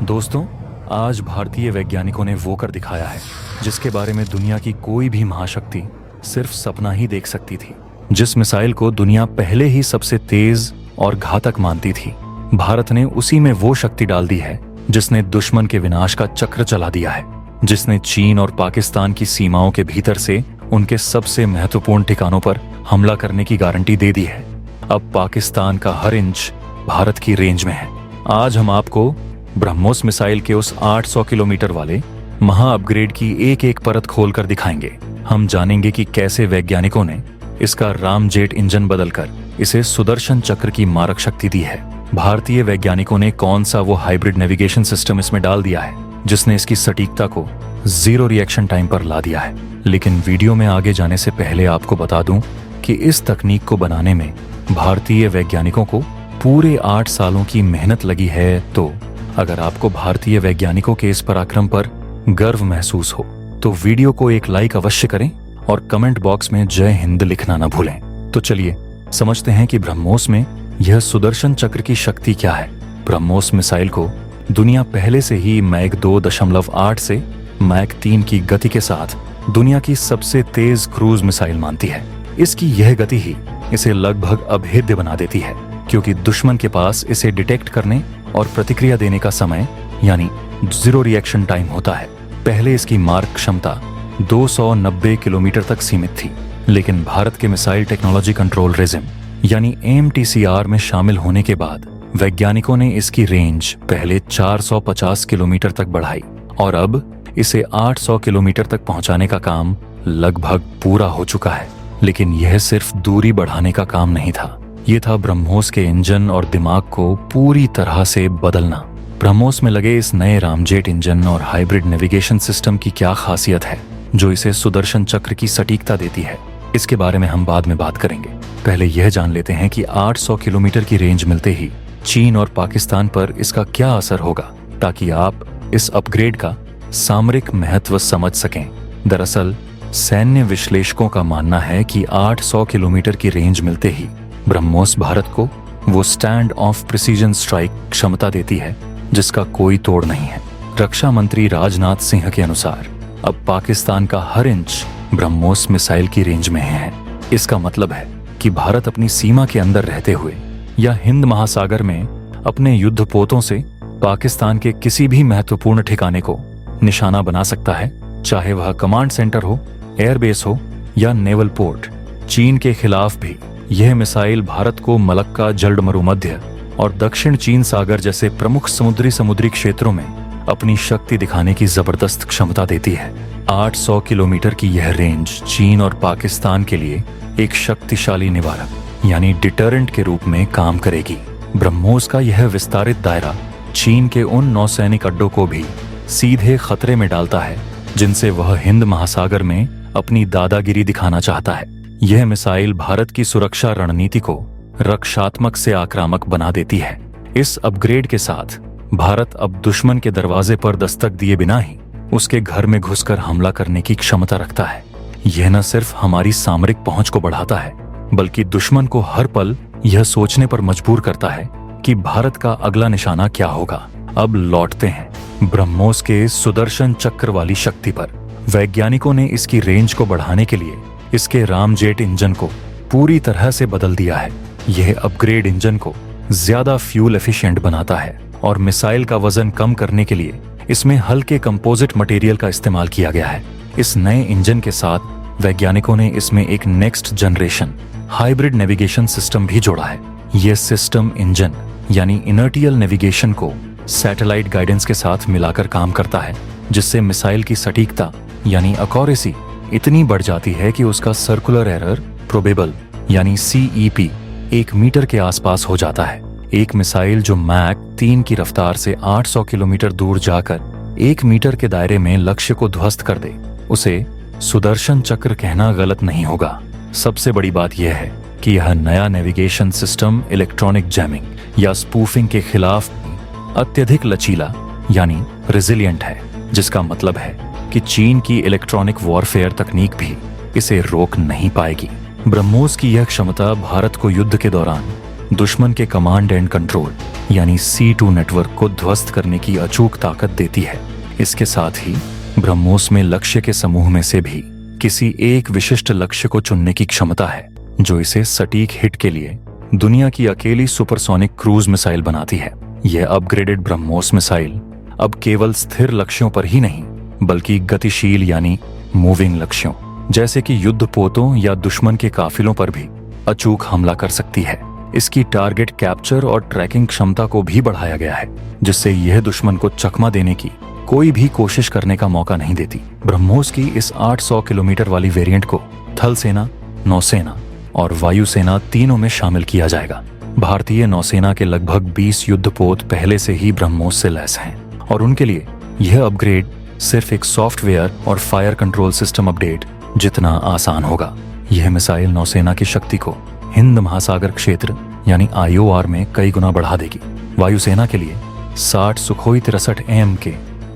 दोस्तों, आज भारतीय वैज्ञानिकों ने वो कर दिखाया है जिसके बारे में दुनिया की कोई भी महाशक्ति सिर्फ सपना ही देख सकती थी। जिस मिसाइल को दुनिया पहले ही सबसे तेज और घातक मानती थी, भारत ने उसी में वो शक्ति डाल दी है जिसने दुश्मन के विनाश का चक्र चला दिया है, जिसने चीन और पाकिस्तान की सीमाओं के भीतर से उनके सबसे महत्वपूर्ण ठिकानों पर हमला करने की गारंटी दे दी है। अब पाकिस्तान का हर इंच भारत की रेंज में है। आज हम आपको ब्रह्मोस मिसाइल के उस 800 किलोमीटर वाले महा अपग्रेड की एक एक परत खोलकर दिखाएंगे। हम जानेंगे कि कैसे वैज्ञानिकों ने इसका रामजेट इंजन बदलकर इसे सुदर्शन चक्र की मारक शक्ति दी है। भारतीय वैज्ञानिकों ने कौन सा वो हाइब्रिड नेविगेशन सिस्टम इसमें डाल दिया है जिसने इसकी सटीकता को 0 रिएक्शन टाइम पर ला दिया है। लेकिन वीडियो में आगे जाने से पहले आपको बता दूं कि इस तकनीक को बनाने में भारतीय वैज्ञानिकों को पूरे 8 सालों की मेहनत लगी है। तो अगर आपको भारतीय वैज्ञानिकों के इस पराक्रम पर गर्व महसूस हो तो वीडियो को एक लाइक अवश्य करें और कमेंट बॉक्स में जय हिंद लिखना न भूलें। तो चलिए समझते हैं कि ब्रह्मोस में यह सुदर्शन चक्र की शक्ति क्या है। ब्रह्मोस मिसाइल को दुनिया पहले से ही मैक 2.8 से मैक 3 की गति के साथ दुनिया की सबसे तेज क्रूज मिसाइल मानती है। इसकी यह गति ही इसे लगभग अभेद्य बना देती है, क्योंकि दुश्मन के पास इसे डिटेक्ट करने और प्रतिक्रिया देने का समय यानी 0 रिएक्शन टाइम होता है। पहले इसकी मारक क्षमता 290 किलोमीटर तक सीमित थी, लेकिन भारत के मिसाइल टेक्नोलॉजी कंट्रोल रेजिम यानी AMTCR में शामिल होने के बाद वैज्ञानिकों ने इसकी रेंज पहले 450 किलोमीटर तक बढ़ाई और अब इसे 800 किलोमीटर तक पहुंचाने का काम लगभग पूरा हो चुका है। लेकिन यह सिर्फ दूरी बढ़ाने का काम नहीं था, ये था ब्रह्मोस के इंजन और दिमाग को पूरी तरह से बदलना। ब्रह्मोस में लगे इस नए रामजेट इंजन और हाइब्रिड नेविगेशन सिस्टम की क्या खासियत है जो इसे सुदर्शन चक्र की सटीकता देती है, इसके बारे में हम बाद में बात करेंगे। पहले यह जान लेते हैं कि 800 किलोमीटर की रेंज मिलते ही चीन और पाकिस्तान पर इसका क्या असर होगा, ताकि आप इस अपग्रेड का सामरिक महत्व समझ सकें। दरअसल सैन्य विश्लेषकों का मानना है कि 800 किलोमीटर की रेंज मिलते ही ब्रह्मोस भारत को वो स्टैंड ऑफ प्रिसीजन स्ट्राइक क्षमता देती है जिसका कोई तोड़ नहीं है। रक्षा मंत्री राजनाथ सिंह के अनुसार अब पाकिस्तान का हर इंच ब्रह्मोस मिसाइल की रेंज में है। इसका मतलब है कि भारत अपनी सीमा के अंदर रहते हुए या हिंद महासागर में अपने युद्धपोतों से पाकिस्तान के किसी भी महत्वपूर्ण ठिकाने को निशाना बना सकता है, चाहे वह कमांड सेंटर हो, एयरबेस हो या नेवल पोर्ट। चीन के खिलाफ भी यह मिसाइल भारत को मलक्का, जलमरुमध्य और दक्षिण चीन सागर जैसे प्रमुख समुद्री क्षेत्रों में अपनी शक्ति दिखाने की जबरदस्त क्षमता देती है। 800 किलोमीटर की यह रेंज चीन और पाकिस्तान के लिए एक शक्तिशाली निवारक यानी डिटरेंट के रूप में काम करेगी। ब्रह्मोस का यह विस्तारित दायरा चीन के उन नौसैनिक अड्डों को भी सीधे खतरे में डालता है जिनसे वह हिंद महासागर में अपनी दादागिरी दिखाना चाहता है। यह मिसाइल भारत की सुरक्षा रणनीति को रक्षात्मक से आक्रामक बना देती है। इस अपग्रेड के साथ भारत अब दुश्मन के दरवाजे पर दस्तक दिए बिना ही उसके घर में घुसकर हमला करने की क्षमता रखता है। यह न सिर्फ हमारी सामरिक पहुंच को बढ़ाता है, बल्कि दुश्मन को हर पल यह सोचने पर मजबूर करता है कि भारत का अगला निशाना क्या होगा। अब लौटते हैं ब्रह्मोस के सुदर्शन चक्र वाली शक्ति पर। वैज्ञानिकों ने इसकी रेंज को बढ़ाने के लिए इसके रामजेट इंजन को पूरी तरह से बदल दिया है। यह अपग्रेड इंजन को ज्यादा फ्यूल एफिशिएंट बनाता है और मिसाइल का वजन कम करने के लिए इसमें हल्के कंपोजिट मटेरियल का इस्तेमाल किया गया है। इस नए इंजन के साथ वैज्ञानिकों ने इसमें एक next generation hybrid navigation system भी जोड़ा है। यह सिस्टम इंजन यानी इनर्टियल नेविगेशन को सैटेलाइट गाइडेंस के साथ मिलाकर काम करता है, जिससे मिसाइल की सटीकता यानी अक्यूरेसी इतनी बढ़ जाती है कि उसका सर्कुलर एरर प्रोबेबल यानी CEP 1 मीटर के आसपास हो जाता है। एक मिसाइल जो मैक 3 की रफ्तार से 800 किलोमीटर दूर जाकर 1 मीटर के दायरे में लक्ष्य को ध्वस्त कर दे, उसे सुदर्शन चक्र कहना गलत नहीं होगा। सबसे बड़ी बात यह है कि यह नया नेविगेशन सिस्टम इलेक्ट्रॉनिक जैमिंग या स्पूफिंग के खिलाफ अत्यधिक लचीला यानी रेजिलिएंट है, जिसका मतलब है कि चीन की इलेक्ट्रॉनिक वॉरफेयर तकनीक भी इसे रोक नहीं पाएगी। ब्रह्मोस की यह क्षमता भारत को युद्ध के दौरान दुश्मन के कमांड एंड कंट्रोल यानी C2 नेटवर्क को ध्वस्त करने की अचूक ताकत देती है। इसके साथ ही ब्रह्मोस में लक्ष्य के समूह में से भी किसी एक विशिष्ट लक्ष्य को चुनने की क्षमता है, जो इसे सटीक हिट के लिए दुनिया की अकेली सुपरसोनिक क्रूज मिसाइल बनाती है। यह अपग्रेडेड ब्रह्मोस मिसाइल अब केवल स्थिर लक्ष्यों पर ही नहीं, बल्कि गतिशील यानी मूविंग लक्ष्यों जैसे कि युद्धपोतों या दुश्मन के काफिलों पर भी अचूक हमला कर सकती है। इसकी टारगेट कैप्चर और ट्रैकिंग क्षमता को भी बढ़ाया गया है, जिससे यह दुश्मन को चकमा देने की कोई भी कोशिश करने का मौका नहीं देती। ब्रह्मोस की इस 800 किलोमीटर वाली वेरिएंट को थल सेना, नौसेना और वायुसेना तीनों में शामिल किया जाएगा। भारतीय नौसेना के लगभग 20 युद्धपोत पहले से ही ब्रह्मोस से लैस हैं और उनके लिए यह अपग्रेड सिर्फ एक सॉफ्टवेयर और फायर कंट्रोल सिस्टम अपडेट जितना आसान होगा। यह मिसाइल नौसेना की शक्ति को हिंद महासागर क्षेत्र यानी IOR में कई गुना बढ़ा देगी। वायुसेना के लिए 60 सुखोई 63 AM के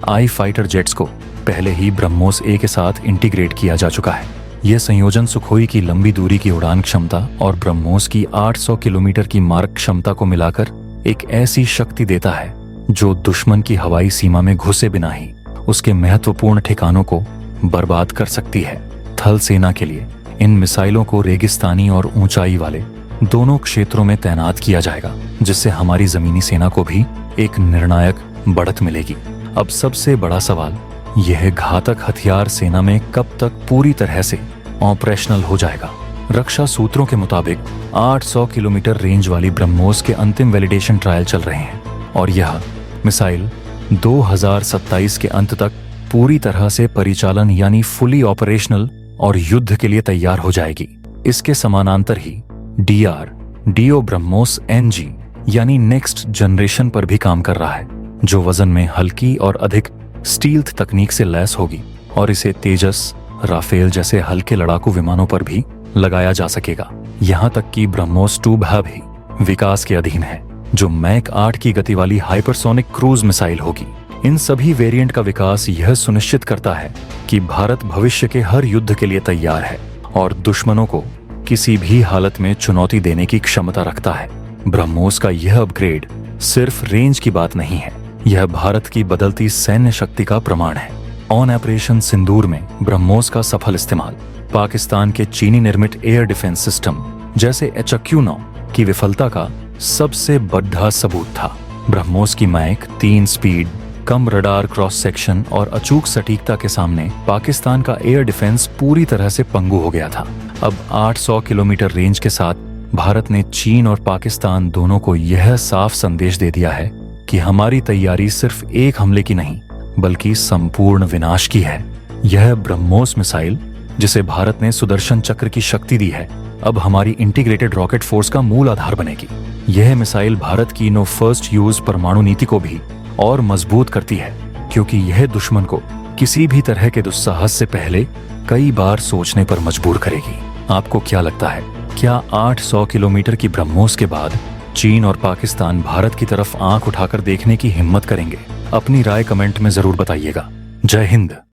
आई फाइटर जेट्स को पहले ही ब्रह्मोस A के साथ इंटीग्रेट किया जा चुका है। यह संयोजन सुखोई की लंबी दूरी की उड़ान क्षमता और ब्रह्मोस की 800 किलोमीटर की मार्ग क्षमता को मिलाकर एक ऐसी शक्ति देता है जो दुश्मन की हवाई सीमा में घुसे बिना ही उसके महत्वपूर्ण ठिकानों को बर्बाद कर सकती है। थल सेना के लिए इन मिसाइलों को रेगिस्तानी और ऊंचाई वाले दोनों क्षेत्रों में तैनात किया जाएगा, जिससे हमारी जमीनी सेना को भी एक निर्णायक बढ़त मिलेगी। अब सबसे बड़ा सवाल यह घातक हथियार सेना में कब तक पूरी तरह से ऑपरेशनल हो जाएगा। रक्षा सूत्रों के मुताबिक 800 किलोमीटर रेंज वाली ब्रह्मोस के अंतिम वैलिडेशन ट्रायल चल रहे हैं और यह मिसाइल 2027 के अंत तक पूरी तरह से परिचालन यानी फुली ऑपरेशनल और युद्ध के लिए तैयार हो जाएगी। इसके समानांतर ही DO ब्रह्मोस NG यानी नेक्स्ट जनरेशन पर भी काम कर रहा है, जो वजन में हल्की और अधिक स्टील्थ तकनीक से लैस होगी और इसे तेजस, राफेल जैसे हल्के लड़ाकू विमानों पर भी लगाया जा सकेगा। यहाँ तक कि ब्रह्मोस 2 भी विकास के अधीन है, जो मैक 8 की गति वाली हाइपरसोनिक क्रूज मिसाइल होगी। इन सभी वेरिएंट का विकास यह सुनिश्चित करता है कि भारत भविष्य के हर युद्ध के लिए तैयार है और दुश्मनों को किसी भी हालत में चुनौती देने की क्षमता रखता है। ब्रह्मोस का यह अपग्रेड सिर्फ रेंज की बात नहीं है, यह भारत की बदलती सैन्य शक्ति का प्रमाण है। ऑन ऑपरेशन सिंदूर में ब्रह्मोस का सफल इस्तेमाल पाकिस्तान के चीनी निर्मित एयर डिफेंस सिस्टम जैसे HQ-9 की विफलता का सबसे बड़ा सबूत था। ब्रह्मोस की मैक 3 स्पीड, कम रडार क्रॉस सेक्शन और अचूक सटीकता के सामने पाकिस्तान का एयर डिफेंस पूरी तरह से पंगु हो गया था। अब 800 किलोमीटर रेंज के साथ भारत ने चीन और पाकिस्तान दोनों को यह साफ संदेश दे दिया है कि हमारी तैयारी सिर्फ एक हमले की नहीं, बल्कि संपूर्ण विनाश की है। यह ब्रह्मोस मिसाइल, जिसे भारत ने सुदर्शन चक्र की शक्ति दी है, अब हमारी इंटीग्रेटेड रॉकेट फोर्स का मूल आधार बनेगी। यह मिसाइल भारत की नो फर्स्ट यूज परमाणु नीति को भी और मजबूत करती है, क्योंकि यह दुश्मन को किसी भी तरह के दुस्साहस से पहले कई बार सोचने पर मजबूर करेगी। आपको क्या लगता है, क्या 800 किलोमीटर की ब्रह्मोस के बाद चीन और पाकिस्तान भारत की तरफ आंख उठाकर देखने की हिम्मत करेंगे? अपनी राय कमेंट में जरूर बताइएगा। जय हिंद।